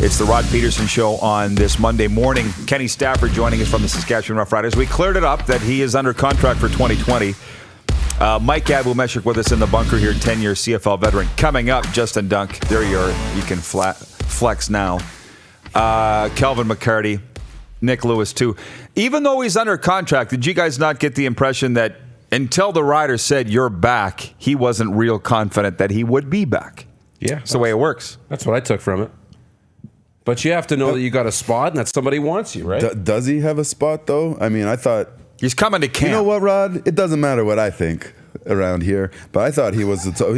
It's the Rod Pedersen Show on this Monday morning. Kenny Stafford joining us from the Saskatchewan Roughriders. We cleared it up that he is under contract for 2020. Mike Abou-Meshach with us in the bunker here, 10-year CFL veteran. Coming up, Justin Dunk. There you are. You can flex now. Kelvin McCarty, Nick Lewis too. Even though he's under contract, did you guys not get the impression that until the Riders said you're back, he wasn't real confident that he would be back? Yeah. That's the way it works. That's what I took from it. But you have to know that you got a spot and that somebody wants you, right? Does he have a spot, though? I mean, I thought... He's coming to camp. You know what, Rod? It doesn't matter what I think around here, but I thought he was... I thought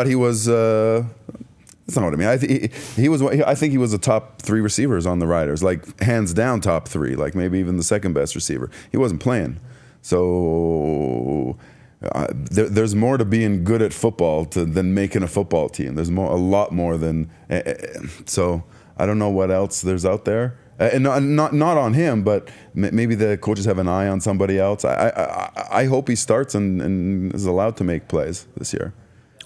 he was... That's not what I mean. I think he was a top 3 receivers on the Riders, like hands down top 3, like maybe even the second best receiver. He wasn't playing. So... there's more to being good at football than making a football team. There's a lot more than. So I don't know what else there's out there, and not on him, but maybe the coaches have an eye on somebody else. I hope he starts and is allowed to make plays this year.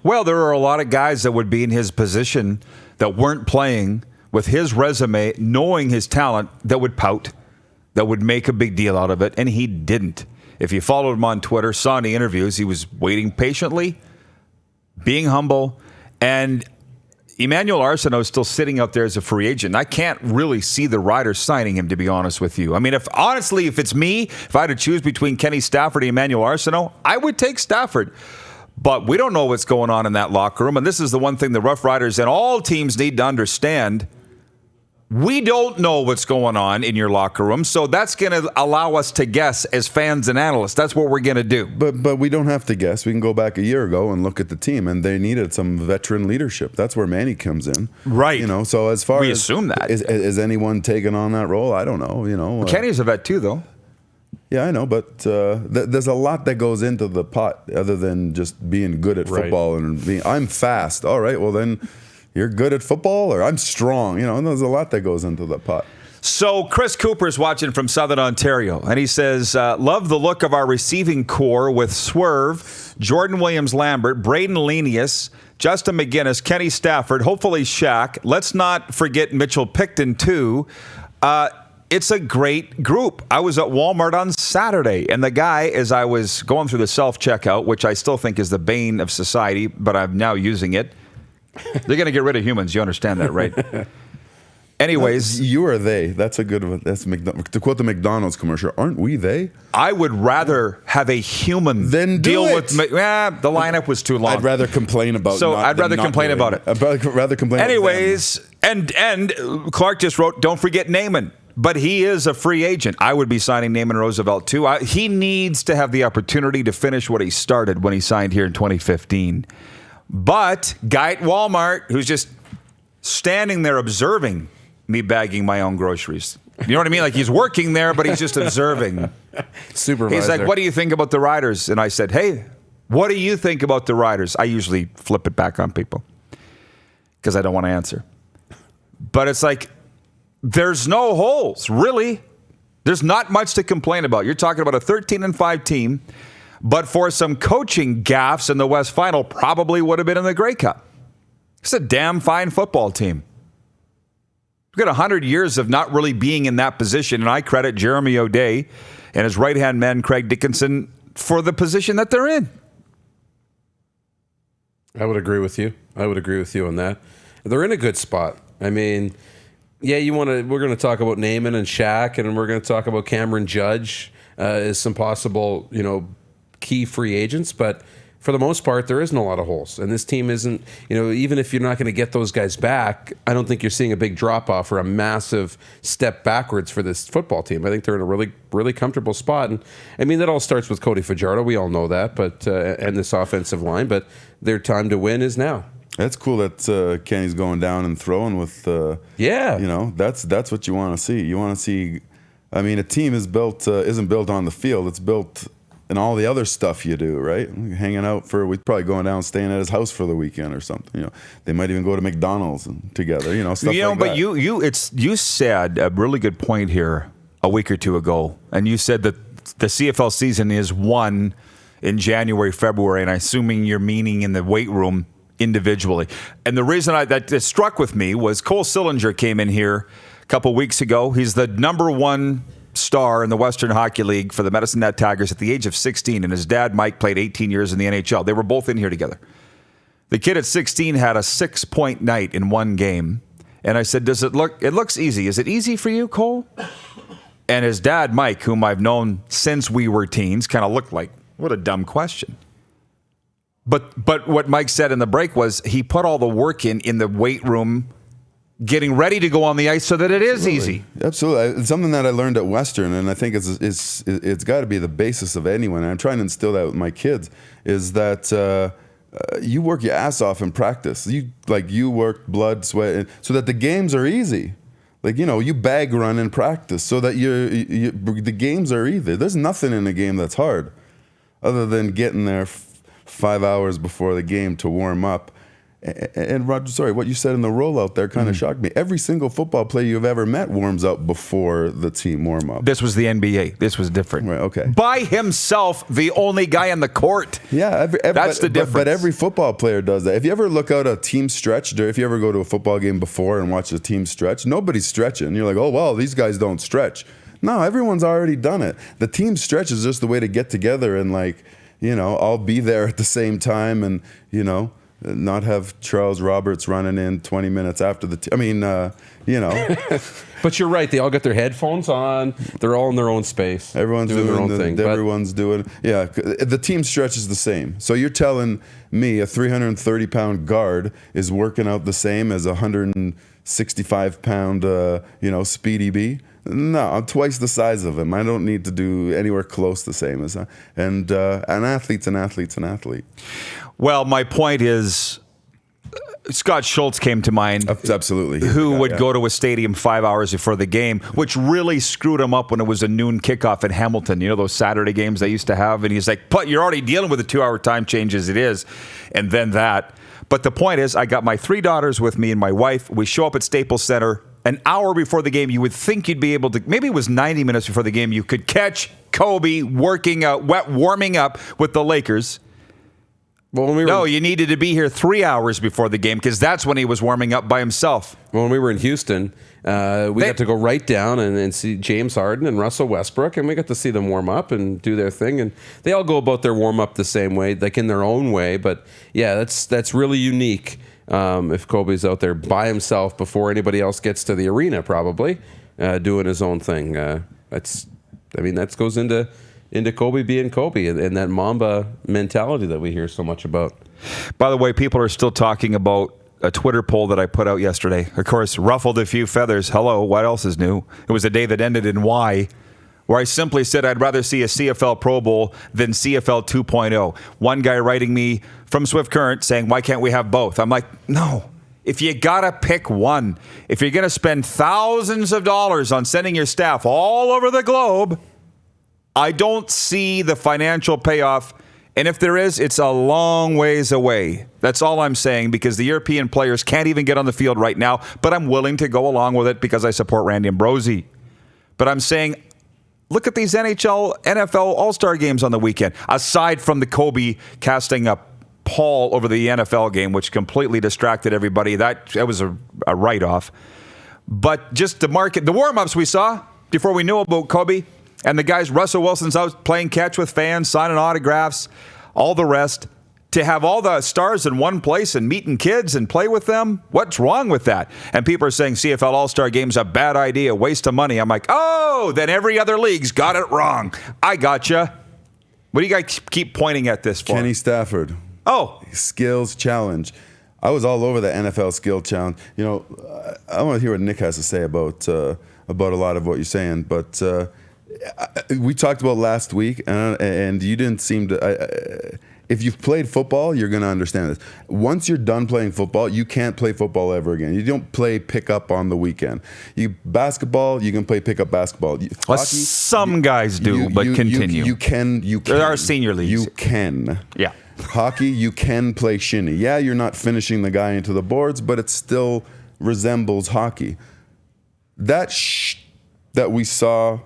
Well, there are a lot of guys that would be in his position that weren't playing with his resume, knowing his talent, that would pout, that would make a big deal out of it, and he didn't. If you followed him on Twitter, saw any interviews, he was waiting patiently, being humble, and Emmanuel Arsenault is still sitting out there as a free agent. I can't really see the Riders signing him, to be honest with you. I mean, if it's me, if I had to choose between Kenny Stafford and Emmanuel Arsenault, I would take Stafford. But we don't know what's going on in that locker room, and this is the one thing the Roughriders and all teams need to understand. We don't know what's going on in your locker room, so that's going to allow us to guess as fans and analysts. That's what we're going to do. But we don't have to guess. We can go back a year ago and look at the team, and they needed some veteran leadership. That's where Manny comes in, right? You know, so as far we as assume that is anyone taking on that role, I don't know. You know, Kenny's a vet too, though. Yeah, I know, but there's a lot that goes into the pot other than just being good at football and being. I'm fast. All right, well then. You're good at football, or I'm strong. You know, and there's a lot that goes into the pot. So Chris Cooper's watching from Southern Ontario, and he says, love the look of our receiving core with Swerve, Jordan Williams-Lambert, Braden Lenius, Justin McGinnis, Kenny Stafford, hopefully Shaq. Let's not forget Mitchell Picton, too. It's a great group. I was at Walmart on Saturday, and the guy, as I was going through the self-checkout, which I still think is the bane of society, but I'm now using it, they're going to get rid of humans. You understand that, right? Anyways. No, you are they. That's a good one. To quote the McDonald's commercial, aren't we they? I would rather have a human then deal with the lineup was too long. I'd rather complain about I'd rather complain about it. I'd rather complain Anyways, and Clark just wrote, don't forget Naaman. But he is a free agent. I would be signing Naaman Roosevelt too. He needs to have the opportunity to finish what he started when he signed here in 2015. But guy at Walmart who's just standing there observing me bagging my own groceries. You know what I mean? Like he's working there, but he's just observing. Supervisor. He's like, what do you think about the Riders? And I said, hey, what do you think about the Riders? I usually flip it back on people because I don't want to answer. But it's like, there's no holes, really. There's not much to complain about. You're talking about a 13-5 team. But for some coaching gaffes in the West Final, probably would have been in the Grey Cup. It's a damn fine football team. We've got 100 years of not really being in that position, and I credit Jeremy O'Day and his right-hand man, Craig Dickinson, for the position that they're in. I would agree with you. On that. They're in a good spot. I mean, yeah, we're going to talk about Naaman and Shaq, and we're going to talk about Cameron Judge as some possible, key free agents, but for the most part, there isn't a lot of holes. And this team isn't, even if you're not going to get those guys back, I don't think you're seeing a big drop-off or a massive step backwards for this football team. I think they're in a really, really comfortable spot. And I mean, that all starts with Cody Fajardo. We all know that, but and this offensive line, but their time to win is now. That's cool that Kenny's going down and throwing with, that's what you want to see. You want to see, I mean, a team isn't built on the field. It's built and all the other stuff you do, right? Hanging out we'd probably going down, staying at his house for the weekend or something. They might even go to McDonald's together. Stuff like that. But you said a really good point here a week or two ago, and you said that the CFL season is won in January, February, and I'm assuming you're meaning in the weight room individually. And the reason that struck with me was Cole Sillinger came in here a couple weeks ago. He's the number one star in the Western Hockey League for the Medicine Hat Tigers at the age of 16, and his dad, Mike, played 18 years in the NHL. They were both in here together. The kid at 16 had a 6-point night in one game, and I said, it looks easy. Is it easy for you, Cole? And his dad, Mike, whom I've known since we were teens, kind of looked like, what a dumb question. But what Mike said in the break was he put all the work in the weight room, getting ready to go on the ice so that it is easy. Absolutely. It's something that I learned at Western, and I think it's got to be the basis of anyone. And I'm trying to instill that with my kids, is that you work your ass off in practice. You work blood, sweat, so that the games are easy. You bag run in practice so that the games are easy. There's nothing in a game that's hard other than getting there 5 hours before the game to warm up. And Roger, sorry, what you said in the rollout there kind of shocked me. Every single football player you've ever met warms up before the team warm up. This was the NBA. This was different. Right, okay. By himself, the only guy on the court. Yeah, that's the difference. But every football player does that. If you ever look out a team stretch, or if you ever go to a football game before and watch a team stretch, nobody's stretching. You're like, oh, well, these guys don't stretch. No, everyone's already done it. The team stretch is just the way to get together and all be there at the same time and, not have Charles Roberts running in 20 minutes after the But you're right. They all got their headphones on. They're all in their own space. Everyone's doing their own thing. Everyone's doing. Yeah, the team stretch is the same. So you're telling me a 330-pound guard is working out the same as a 165-pound, Speedy B? No, I'm twice the size of him. I don't need to do anywhere close the same as him. And an athlete's an athlete's an athlete. Well, my point is, Scott Schultz came to mind. Absolutely. Who would go to a stadium 5 hours before the game, which really screwed him up when it was a noon kickoff in Hamilton. You know those Saturday games they used to have? And he's like, but you're already dealing with a 2-hour time change as it is. And then that. But the point is, I got my 3 daughters with me and my wife. We show up at Staples Center an hour before the game. You would think you'd be able to, maybe it was 90 minutes before the game, you could catch Kobe warming up with the Lakers. Well, you needed to be here 3 hours before the game because that's when he was warming up by himself. When we were in Houston, we got to go right down and see James Harden and Russell Westbrook, and we got to see them warm up and do their thing. And they all go about their warm up the same way, like in their own way. But yeah, that's really unique. If Kobe's out there by himself before anybody else gets to the arena, probably doing his own thing. That goes into Kobe being Kobe and that Mamba mentality that we hear so much about. By the way, people are still talking about a Twitter poll that I put out yesterday. Of course, ruffled a few feathers. Hello, what else is new? It was a day that ended in Y, where I simply said I'd rather see a CFL Pro Bowl than CFL 2.0. One guy writing me from Swift Current saying, why can't we have both? I'm like, no. If you got to pick one, if you're going to spend thousands of dollars on sending your staff all over the globe, I don't see the financial payoff. And if there is, it's a long ways away. That's all I'm saying, because the European players can't even get on the field right now. But I'm willing to go along with it because I support Randy Ambrosie. But I'm saying, look at these NHL, NFL All-Star games on the weekend. Aside from the Kobe casting a pall over the NFL game, which completely distracted everybody. That was a write-off. But just the market, the warm-ups we saw before we knew about Kobe, and the guys, Russell Wilson's out playing catch with fans, signing autographs, all the rest. To have all the stars in one place and meeting kids and play with them, what's wrong with that? And people are saying CFL All-Star Game's a bad idea, waste of money. I'm like, oh, then every other league's got it wrong. I gotcha. What do you guys keep pointing at this for? Kenny Stafford. Oh. Skills challenge. I was all over the NFL skill challenge. I want to hear what Nick has to say about a lot of what you're saying, but we talked about last week, and you didn't seem to. If you've played football, you're going to understand this. Once you're done playing football, you can't play football ever again. You don't play pickup on the weekend. Basketball, you can play pickup basketball. Well, hockey, some guys do, but continue. You can. There are senior leagues. You can. Yeah. Hockey, you can play shinny. Yeah, you're not finishing the guy into the boards, but it still resembles hockey. That we saw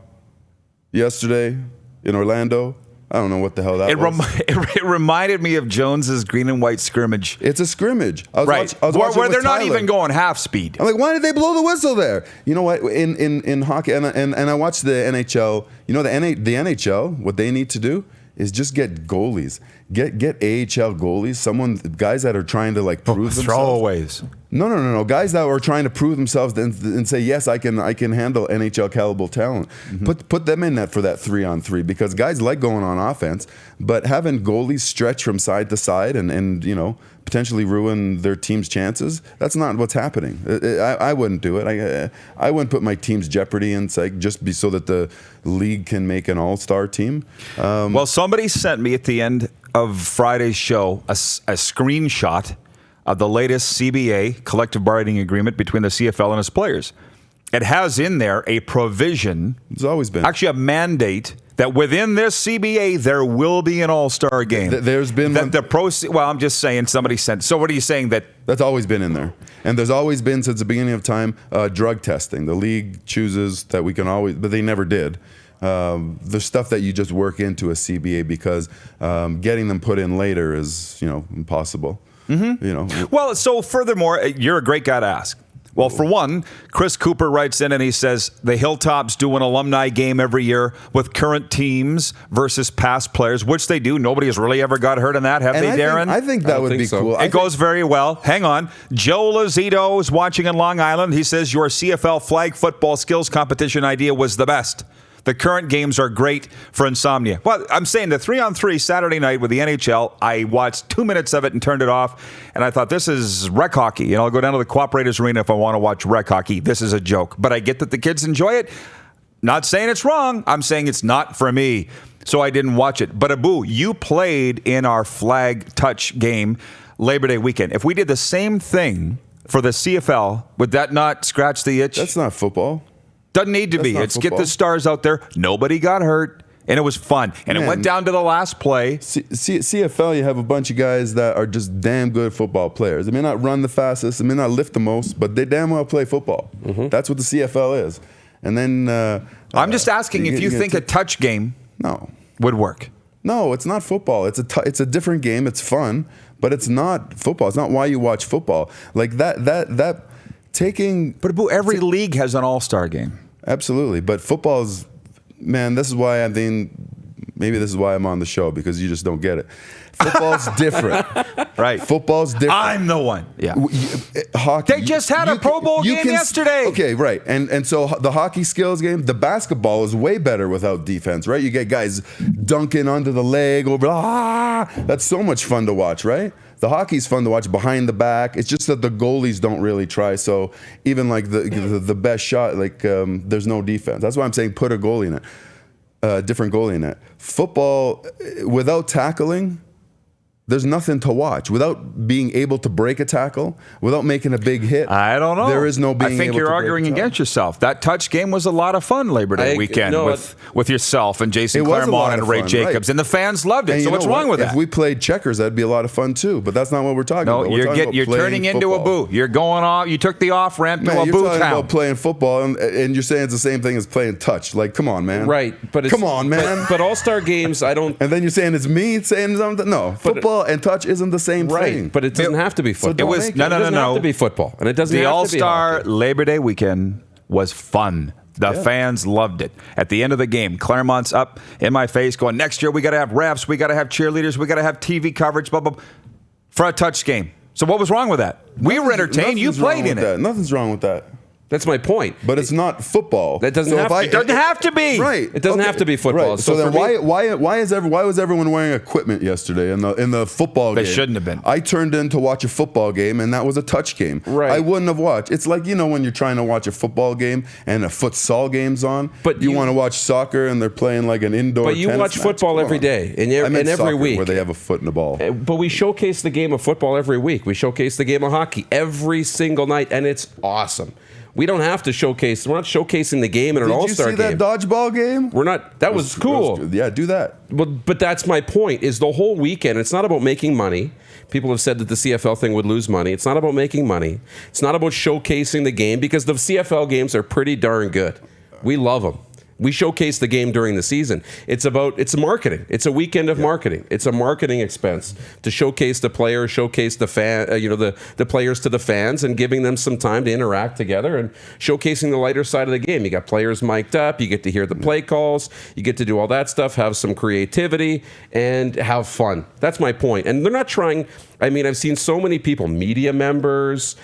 yesterday in Orlando, I don't know what the hell that was. It reminded me of Jones's green and white scrimmage. It's a scrimmage. I was Right. watching Where with they're not Tyler. even going half speed. I'm like, why did they blow the whistle there? You know what? In hockey, and I watched the NHL. You know, the NHL, what they need to do is just get goalies. Get AHL goalies. Guys that are trying to like prove themselves. Throwaways. No. Guys that are trying to prove themselves and say, yes, I can handle NHL caliber talent. Put them in net for that 3-on-3 because guys like going on offense, but having goalies stretch from side to side and potentially ruin their team's chances. That's not what's happening. I wouldn't do it. I wouldn't put my team's jeopardy in just be so that the league can make an all-star team. Well, somebody sent me at the end of Friday's show a screenshot of the latest CBA, collective bargaining agreement between the CFL and its players. It has in there a provision. It's always been. Actually, a mandate that within this CBA, there will be an all-star game. There's been that well, I'm just saying somebody sent. So what are you saying that? That's always been in there. And there's always been, since the beginning of time, drug testing. The league chooses that we can always, but they never did. There's stuff that you just work into a CBA because getting them put in later is, impossible. Well, so furthermore, you're a great guy to ask. Well, for one, Chris Cooper writes in and he says the Hilltops do an alumni game every year with current teams versus past players, which they do. Nobody has really ever got hurt in that, have they, Darren? I think that would be so. cool. It goes very well. Hang on. Joe Lozito is watching in Long Island. He says your CFL flag football skills competition idea was the best. The current games are great for insomnia. Well, I'm saying the 3-on-3 Saturday night with the NHL, I watched 2 minutes of it and turned it off. And I thought, this is rec hockey. I'll go down to the Cooperators Arena if I want to watch rec hockey. This is a joke. But I get that the kids enjoy it. Not saying it's wrong. I'm saying it's not for me. So I didn't watch it. But Abu, you played in our flag touch game Labor Day weekend. If we did the same thing for the CFL, would that not scratch the itch? That's not football. Doesn't need to be. not It's football. get the stars out there. Nobody got hurt, and it was fun. And it went down to the last play. CFL, you have a bunch of guys that are just damn good football players. They may not run the fastest, they may not lift the most, but they damn well play football. That's what the CFL is. And then I'm just asking if you think a touch game no, would work. no, it's not football. It's a different game. It's fun, but it's not football. It's not why you watch football. Like that taking. But Abu, every league has an all-star game. Absolutely, but football's, man, this is why maybe this is why I'm on the show, because you just don't get it. Football's different. Right. Football's different. I'm the one. Yeah. Hockey. They just had a Pro Bowl game yesterday. Okay, right. And so the hockey skills game, the basketball is way better without defense, right? You get guys dunking under the leg over. That's so much fun to watch, right? The hockey's fun to watch behind the back. It's just that the goalies don't really try. So even like the best shot, there's no defense. That's why I'm saying put a goalie in it, different goalie in it. Football, without tackling, there's nothing to watch. Without being able to break a tackle, without making a big hit, I don't know. There is no being able to I think you're break arguing a tackle. against yourself. That touch game was a lot of fun Labor Day weekend with yourself and Jason It was a lot Claremont and of Ray fun, Jacobs. right. And the fans loved it. And So you what's know wrong with what? that? If we played checkers, that'd be a lot of fun too. But that's not what we're talking No, about. We're talking about you're playing turning into a football. boo. You're going off. You took the off ramp to Man, a you're boo talking town. about playing football, and you're saying it's the same thing as playing touch. Like, come on, man. Right, but it's, come on, man. But all-star games, I don't. And then you're saying it's me saying something. No, football and touch isn't the same Right, thing. but it doesn't have to be football. It was- It no, doesn't have to be football, and it doesn't The have All to be Star hockey. Labor Day weekend was fun. The fans loved it. At the end of the game, Claremont's up in my face going, next year we got to have refs, we got to have cheerleaders, we got to have TV coverage, blah, blah, blah, for a touch game. So what was wrong with that? We were entertained. You Nothing's wrong played in with it. that. Nothing's wrong with that. That's my point. But it's not football. That doesn't So have if to- I- It doesn't have to be. Right. It doesn't have to be football. Right. So So then for me- why was everyone wearing equipment yesterday in the football They game? shouldn't have been. I turned in to watch a football game, and that was a touch game. Right. I wouldn't have watched. It's like, when you're trying to watch a football game and a futsal game's on, But you you- want to watch soccer and they're playing like an indoor But you tennis watch match. football Come every on. day and I meant every soccer, week. where they have a foot in the ball. But we showcase the game of football every week. We showcase the game of hockey every single night, and it's awesome. We don't have to showcase. We're not showcasing the game in an Did you all-star see game. that dodgeball game? We're not. That was cool. Yeah, do that. But that's my point. Is the whole weekend? It's not about making money. People have said that the CFL thing would lose money. It's not about making money. It's not about showcasing the game, because the CFL games are pretty darn good. We love them. We showcase the game during the season. It's marketing. It's a weekend of marketing. It's a marketing expense to showcase the players, showcase the the players to the fans, and giving them some time to interact together and showcasing the lighter side of the game. You got players mic'd up. You get to hear the play calls. You get to do all that stuff. Have some creativity and have fun. That's my point. And they're not trying. I mean, I've seen so many people, media members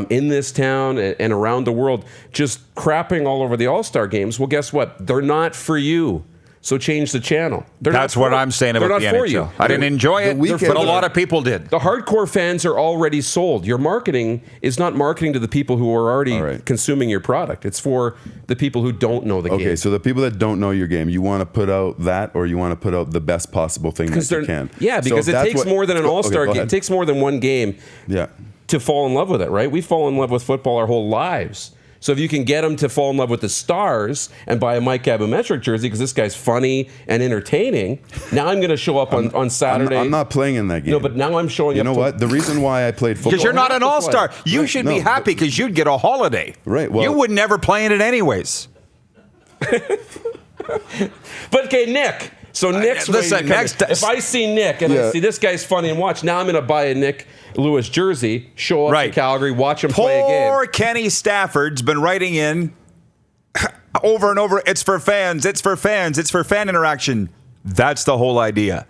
in this town and around the world, just crapping all over the All-Star games. Well, guess what? They're not for you. So change the channel. That's what I'm saying about the NHL. I didn't enjoy it, but a lot of people did. The hardcore fans are already sold. Your marketing is not marketing to the people who are already consuming your product. It's for the people who don't know the game. Okay, so the people that don't know your game, you want to put out that, or you want to put out the best possible thing that you can? Yeah, because it takes more than an All-Star game. It takes more than one game to fall in love with it, right? We fall in love with football our whole lives. So if you can get them to fall in love with the Stars and buy a Mike Abumetric jersey because this guy's funny and entertaining, now I'm going to show up on Saturday. I'm not playing in that game. No, but now I'm showing up. You know what? The reason why I played football... Because you're not an All-Star. You should be happy because you'd get a holiday. Right. Well, you would never play in it anyways. But okay, Nick. So Nick's listen. If I see Nick and I see this guy's funny and watch, now I'm going to buy a Nick Lewis jersey, show up to Calgary, watch him play a game. Poor Kenny Stafford's been writing in over and over. It's for fans. It's for fans. It's for fan interaction. That's the whole idea.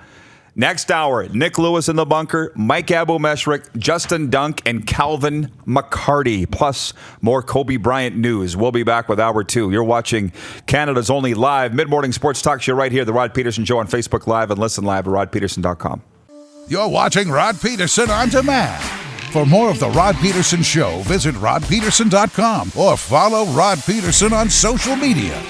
Next hour, Nick Lewis in the bunker, Mike Abumetric, Justin Dunk, and Calvin McCarty, plus more Kobe Bryant news. We'll be back with Hour 2. You're watching Canada's only live mid-morning sports talk show right here, The Rod Pedersen Show on Facebook Live, and listen live at rodpedersen.com. You're watching Rod Pedersen On Demand. For more of The Rod Pedersen Show, visit rodpedersen.com or follow Rod Pedersen on social media.